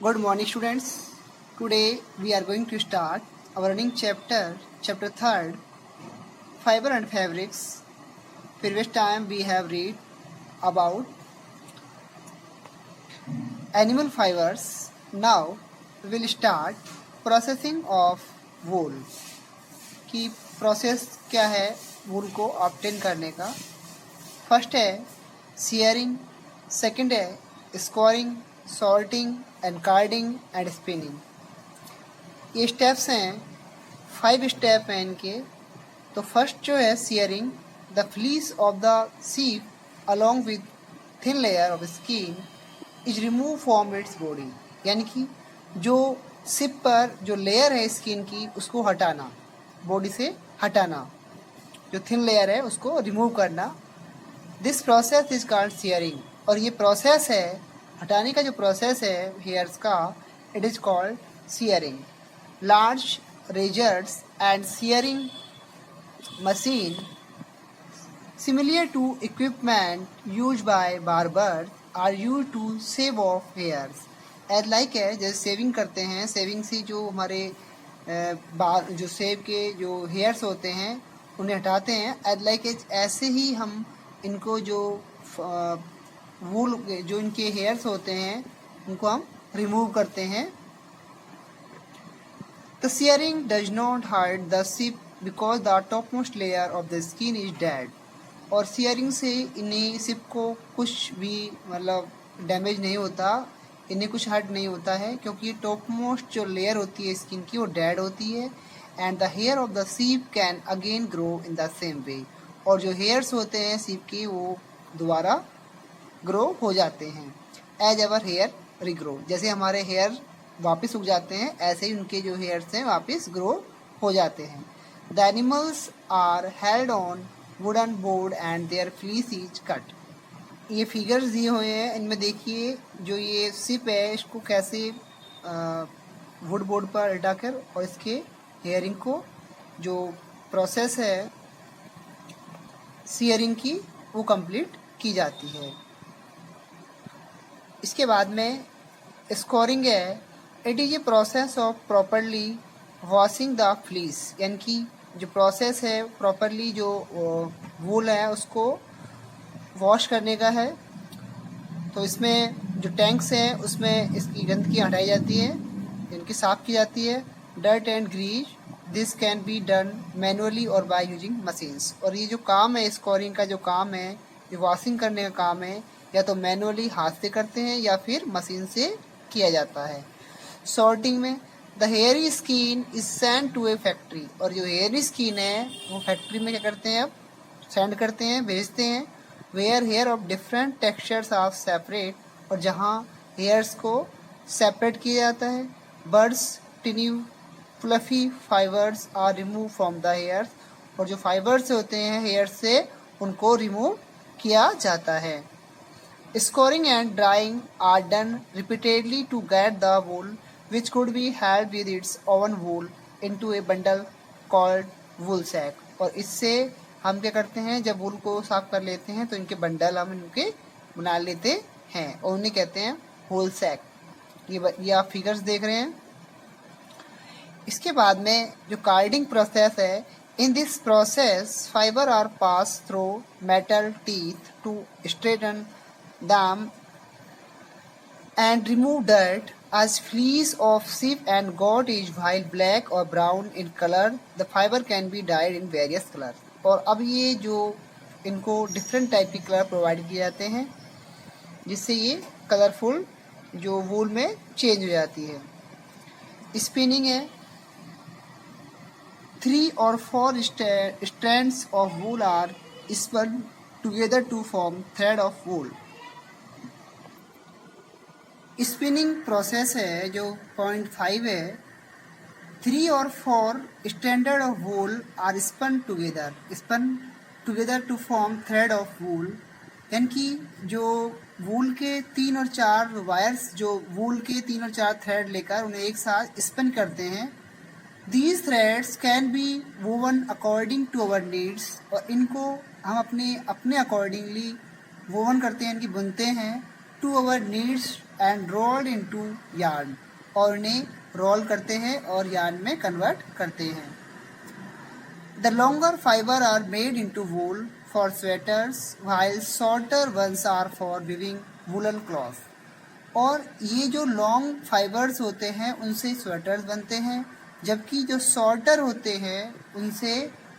Good morning, students. Today we are going to start our running chapter 3rd, Fiber and Fabrics. Previous time we have read about animal fibers. Now we will start processing of wool. कि process क्या है wool को obtain करने का. First है shearing, second है scouring, sorting and carding and spinning. ये steps हैं, 5 स्टेप हैं इनके. तो फर्स्ट जो है shearing, the fleece of the sheep along with thin layer of skin is remove from its body. यानी कि जो सिप पर जो लेयर है स्किन की उसको हटाना, बॉडी से हटाना, जो थिन लेयर है उसको रिमूव करना. This process is called shearing. और ये प्रोसेस है, हटाने का जो प्रोसेस है हेयर्स का, it is called shearing. Large razors and shearing machine similar to equipment use by barber are use to shave off hairs. As like है, जैसे सेविंग करते हैं, सेविंग से जो हमारे बाल, जो सेव के जो हेयर्स होते हैं उन्हें हटाते हैं. एज लाइक ऐसे ही हम इनको जो वूल, जो इनके हेयर्स होते हैं उनको हम रिमूव करते हैं. The shearing does not hurt the sheep because the topmost layer of the skin is dead. और सियरिंग से इन्हें सिप को कुछ भी मतलब डैमेज नहीं होता, इन्हें कुछ हर्ट नहीं होता है, क्योंकि टॉप मोस्ट जो लेयर होती है स्किन की वो डेड होती है. And the hair of the sheep can again grow in the same way. और जो हेयर्स होते हैं सीप के वो दोबारा ग्रो हो जाते हैं. एज एवर हेयर रिग्रो, जैसे हमारे हेयर वापस उग जाते हैं ऐसे ही उनके जो हेयर्स हैं वापस ग्रो हो जाते हैं. The animals are held on wooden board and their fleece is cut. ये फिगर्स दिए हुए हैं, इनमें देखिए जो ये सिप है इसको कैसे वुड बोर्ड पर हटाकर और इसके हेयरिंग को, जो प्रोसेस है सियरिंग की, वो कंप्लीट की जाती है. इसके बाद में स्कोरिंग है. It is a process of properly washing the fleece. यानी कि जो प्रोसेस है प्रॉपरली जो वूल है उसको वॉश करने का है. तो इसमें जो टैंक्स हैं उसमें इसकी गंदगी हटाई जाती है, इनकी साफ़ की जाती है. Dirt and grease, this can be done manually और बाय यूजिंग मशीन्स. और ये जो काम है स्कोरिंग का, जो काम है ये वॉशिंग करने का काम है, या तो मैनुअली हाथ से करते हैं या फिर मशीन से किया जाता है. सॉर्टिंग में the hairy skin is send to a factory. और जो हेयरी स्किन है वो फैक्ट्री में क्या करते हैं, अब सेंड करते हैं, भेजते हैं. Where hair of different textures are separate. और जहाँ हेयर्स को सेपरेट किया जाता है. Burrs tiny fluffy fibres are remove from the hairs. और जो फाइबर्स होते हैं हेयर से उनको रिमूव किया जाता है. Scoring and drying are done repeatedly to get the wool, which could be held with its own wool, into a bundle called wool sack. और इससे हम क्या करते हैं, जब वूल को साफ कर लेते हैं तो इनके बंडल हम इनके बना लेते हैं और उन्हें कहते हैं वूल सैक. ये आप फिगर्स देख रहे हैं. इसके बाद में जो कार्डिंग प्रोसेस है, in this process fibre are pass through metal teeth to straighten them and remove dirt. As fleece of sheep and goat is while black or brown in color, the fiber can be dyed in various colors. और अब ये जो इनको different type के colour provide किए जाते हैं जिससे ये कलरफुल जो वूल में चेंज हो जाती है. स्पिनिंग है. 3 or 4 strands of wool are spun together to form thread of wool. Spinning process है जो 0.5 है. 3 or 4 standard of wool are spun together to form thread of wool. यानी कि जो वूल के 3 और 4 वायर्स, जो वूल के 3 और 4 थ्रेड लेकर उन्हें एक साथ स्पिन करते हैं. These threads can be woven according to our needs. और इनको हम अपने अकॉर्डिंगली वोवन करते हैं, इनकी बुनते हैं. To our needs and rolled into yarn, और उन्हें रोल करते हैं और यार्न में कन्वर्ट करते हैं। The longer fibre are made into wool for sweaters while shorter ones are for weaving woollen cloth. और ये जो लॉन्ग फाइबर्स होते हैं उनसे स्वेटर्स बनते हैं, जबकि जो शॉर्टर होते हैं उनसे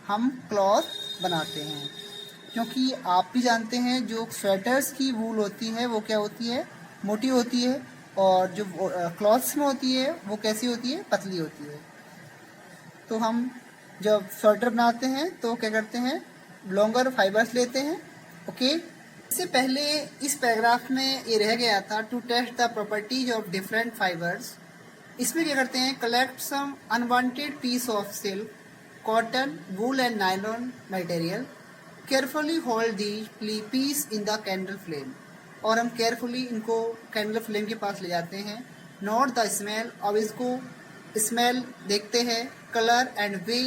हम क्लॉथ बनाते हैं। क्योंकि आप भी जानते हैं जो स्वेटर्स की वूल होती है वो क्या होती है, मोटी होती है, और जो क्लॉथ्स में होती है वो कैसी होती है, पतली होती है। तो हम जब स्वेटर बनाते हैं तो क्या करते हैं, लॉन्गर फाइबर्स लेते हैं। ओके, इससे पहले इस पैराग्राफ में ये रह गया था to test the properties of different fibres. इसमें क्या करते हैं, collect some unwanted piece of silk, cotton, wool and nylon material, carefully hold the piece in the candle flame, और हम केयरफुली इनको कैंडल फ्लेम के पास ले जाते हैं। नोट द स्मेल, अब इसको स्मेल देखते हैं। Colour and way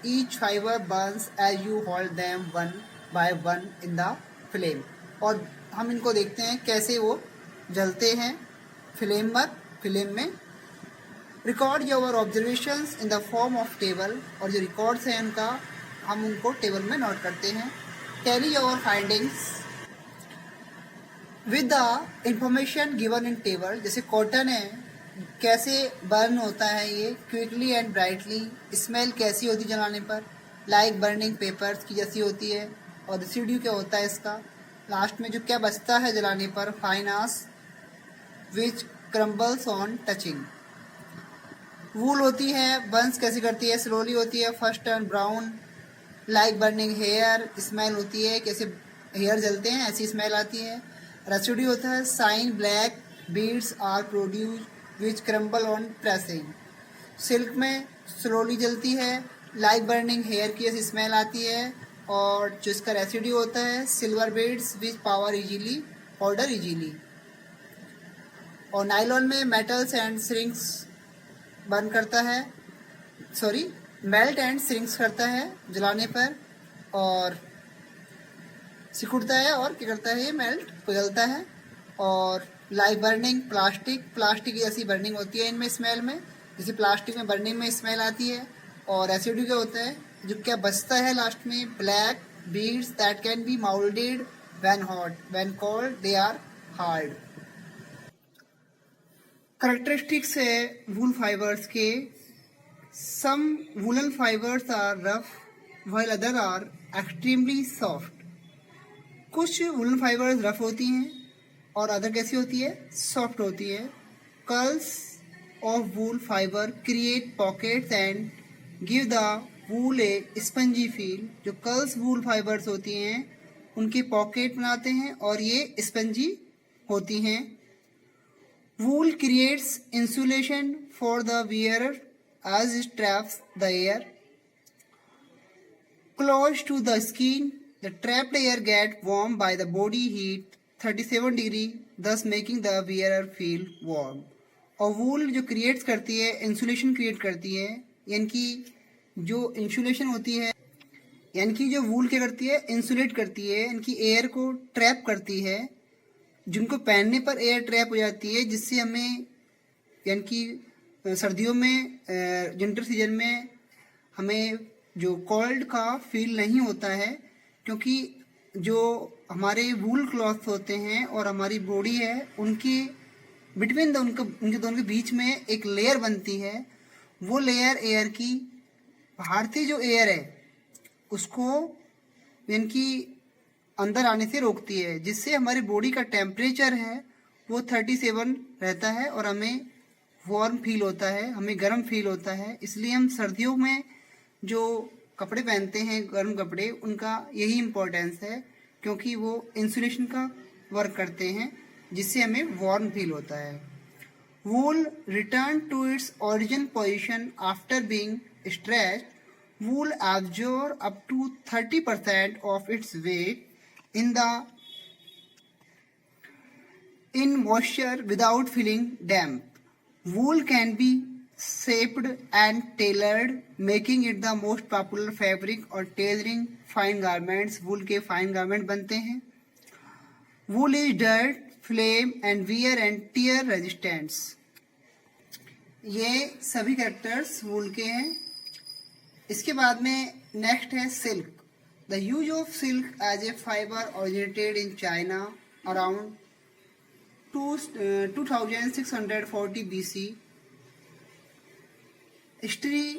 each fibre burns as you hold them one by one in the flame, और हम इनको देखते हैं कैसे वो जलते हैं फ्लेम में। Record your observations in the form of table, और जो रिकॉर्ड्स हैं उनका हम उनको टेबल में नोट करते हैं। Tally your findings with the information given in table, जैसे कॉटन है कैसे बर्न होता है ये क्विकली एंड ब्राइटली, स्मेल कैसी होती है जलाने पर, लाइक बर्निंग पेपर्स की जैसी होती है, और रेसिड्यू क्या होता है इसका, लास्ट में जो क्या बचता है जलाने पर, fine ash which crumbles on touching. Wool होती है, बर्न्स कैसी करती है, स्लोली होती है, first turn brown, like burning hair, smell होती है कैसे हेयर जलते हैं ऐसी स्मेल आती है। रेसिड्यू होता है, sign black beads are produce which crumble on pressing. Silk में स्लोली जलती है, लाइक बर्निंग हेयर की ऐसी स्मेल आती है, और जो इसका रेसिड्यू होता है, silver beads which power easily powder easily. और नायलॉन में मेटल्स एंड श्रिंक्स बर्न करता है, सॉरी मेल्ट एंड श्रिंक्स करता है जलाने पर, और सिकुड़ता है, और क्या करता है ये मेल्ट पिघलता है। और लाइक बर्निंग प्लास्टिक जैसी बर्निंग होती है इनमें स्मेल में, जैसे प्लास्टिक में बर्निंग में स्मेल आती है। और रेसिड्यू क्या होता है, जो क्या बचता है लास्ट में, black beads that can be moulded when hot, when cold they are hard. Characteristics है वूल फाइबर्स के, some woollen fibres are rough while other are extremely soft. कुछ वूलन फाइबर्स रफ होती हैं और अदर कैसी होती है, सॉफ्ट होती है। Curls of wool fibre create pockets and give the wool A spongy feel. जो कर्ल्स वूल फाइबर्स होती हैं उनके पॉकेट बनाते हैं और ये स्पंजी होती हैं। Wool creates insulation for the wearer as it traps the air close to the skin. The trapped air gets warm by the body heat 37 degree, thus making the wearer feel warm. और वूल जो creates करती है, insulation create करती है, यानी कि जो insulation होती है, यानी कि जो वूल क्या करती है, इंसुलेट करती है, यानी कि एयर को ट्रैप करती है, जिनको पहनने पर एयर ट्रैप हो जाती है, जिससे हमें यानी कि सर्दियों में विंटर सीजन में हमें जो कोल्ड का फील नहीं होता है, क्योंकि जो हमारे वूल क्लॉथ होते हैं और हमारी बॉडी है उनके बिटवीन उनके दोनों के बीच में एक लेयर बनती है। वो लेयर एयर की बाहर से जो एयर है उसको यानी कि अंदर आने से रोकती है, जिससे हमारी बॉडी का टेम्परेचर है वो 37 रहता है और हमें वार्म फील होता है, हमें गर्म फील होता है। इसलिए हम सर्दियों में जो कपड़े पहनते हैं गर्म कपड़े, उनका यही इम्पोर्टेंस है, क्योंकि वो इंसुलेशन का वर्क करते हैं, जिससे हमें वार्म फील होता है। Wool return to its origin position after being stretched. Wool absorbs up to 30% of its weight in moisture without feeling damp. Wool can be shaped and tailored, making it the most popular fabric or tailoring fine garments. Wool के fine garment बनते हैं. Wool is dirt flame and wear and tear resistance. ये सभी characters वूल के हैं। इसके बाद में नेक्स्ट है silk. The use of silk as a fibre originated in China around 2640 BC. History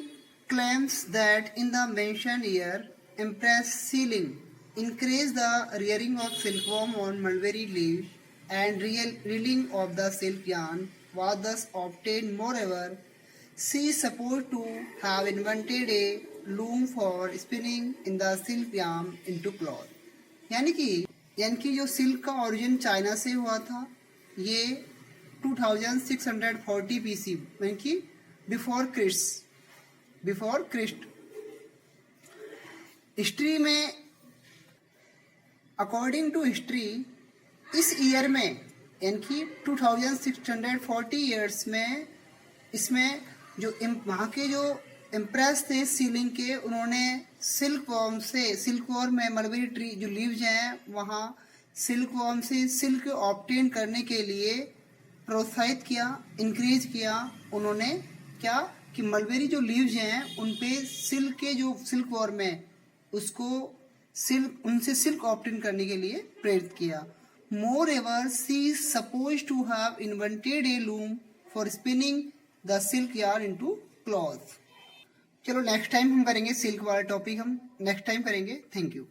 claims that in the mentioned year, Empress Xilin increased the rearing of silkworm on mulberry leaves and reeling of the silk yarn was thus obtained. Moreover, she is supposed to have invented a loom for spinning in the silk yarn into cloth. यानी कि जो silk का origin China से हुआ था, ये 2640 BC यानी कि बिफोर क्रिस्ट। हिस्ट्री में, अकॉर्डिंग टू हिस्ट्री, इस ईयर में यानी कि 2640 ईयर्स में इसमें जो वहाँ के जो एम्प्रेस थे सीलिंग के, उन्होंने सिल्क वर्म में मलबेरी ट्री जो लीव्स हैं वहाँ सिल्क वर्म से सिल्क ऑब्टेन करने के लिए प्रोत्साहित किया, इंक्रीज किया। उन्होंने क्या कि मलबेरी जो लीव्स हैं उन पे सिल्क के जो सिल्क वर्म है उसको उनसे सिल्क ऑब्टेन करने के लिए प्रेरित किया। Moreover she suppose to have invented a loom for spinning the silk yarn into cloth. चलो नेक्स्ट टाइम हम करेंगे सिल्क वाला टॉपिक, हम नेक्स्ट टाइम करेंगे। Thank you.